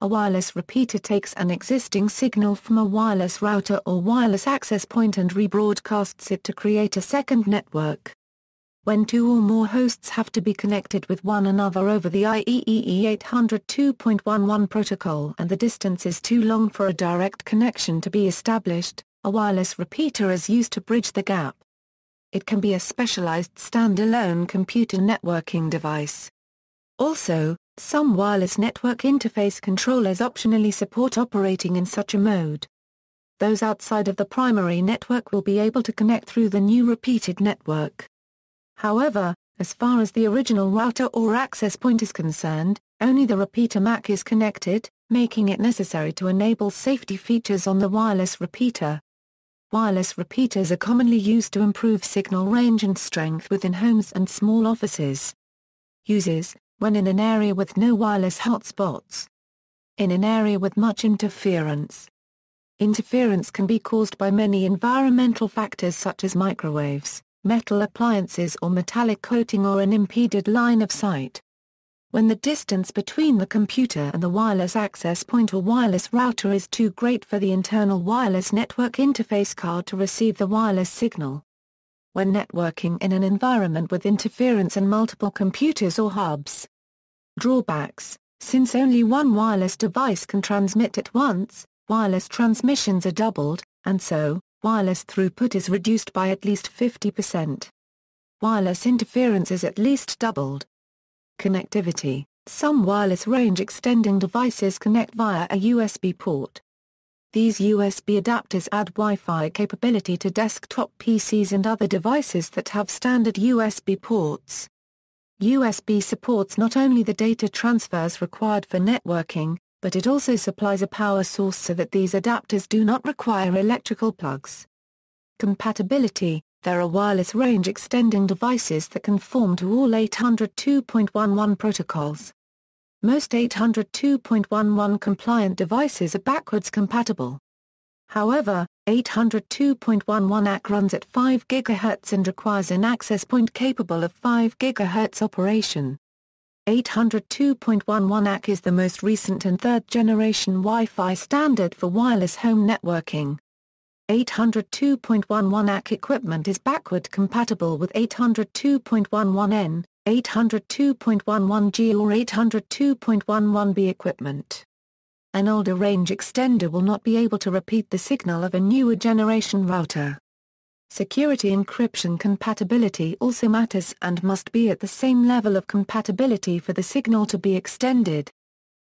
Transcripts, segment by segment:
A wireless repeater takes an existing signal from a wireless router or wireless access point and rebroadcasts it to create a second network. When two or more hosts have to be connected with one another over the IEEE 802.11 protocol and the distance is too long for a direct connection to be established, a wireless repeater is used to bridge the gap. It can be a specialized standalone computer networking device. Also, some wireless network interface controllers optionally support operating in such a mode. Those outside of the primary network will be able to connect through the new repeated network. However, as far as the original router or access point is concerned, only the repeater MAC is connected, making it necessary to enable safety features on the wireless repeater. Wireless repeaters are commonly used to improve signal range and strength within homes and small offices. Uses, when in an area with no wireless hotspots. In an area with much interference. Interference can be caused by many environmental factors such as microwaves, metal appliances or metallic coating or an impeded line of sight. When the distance between the computer and the wireless access point or wireless router is too great for the internal wireless network interface card to receive the wireless signal. When networking in an environment with interference and multiple computers or hubs. Drawbacks: since only one wireless device can transmit at once, wireless transmissions are doubled, and so, wireless throughput is reduced by at least 50%. Wireless interference is at least doubled. Connectivity: some wireless range extending devices connect via a USB port. These USB adapters add Wi-Fi capability to desktop PCs and other devices that have standard USB ports. USB supports not only the data transfers required for networking, but it also supplies a power source so that these adapters do not require electrical plugs. Compatibility: there are wireless range extending devices that conform to all 802.11 protocols. Most 802.11 compliant devices are backwards compatible. However, 802.11 AC runs at 5 GHz and requires an access point capable of 5 GHz operation. 802.11 AC is the most recent and third-generation Wi-Fi standard for wireless home networking. 802.11 AC equipment is backward compatible with 802.11n, 802.11g or 802.11b equipment. An older range extender will not be able to repeat the signal of a newer generation router. Security encryption compatibility also matters and must be at the same level of compatibility for the signal to be extended.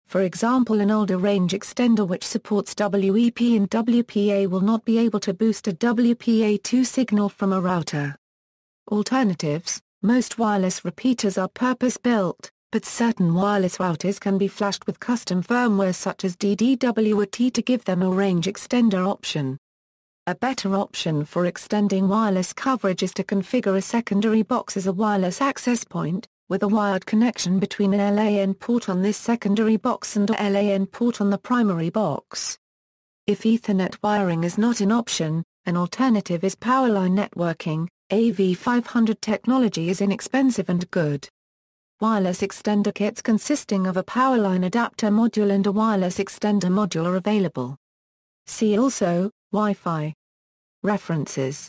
For example, an older range extender which supports WEP and WPA will not be able to boost a WPA2 signal from a router. Alternatives: most wireless repeaters are purpose-built, but certain wireless routers can be flashed with custom firmware such as DDWRT to give them a range extender option. A better option for extending wireless coverage is to configure a secondary box as a wireless access point, with a wired connection between an LAN port on this secondary box and a LAN port on the primary box. If Ethernet wiring is not an option, an alternative is powerline networking. AV500 technology is inexpensive and good. Wireless extender kits consisting of a powerline adapter module and a wireless extender module are available. See also, Wi-Fi. References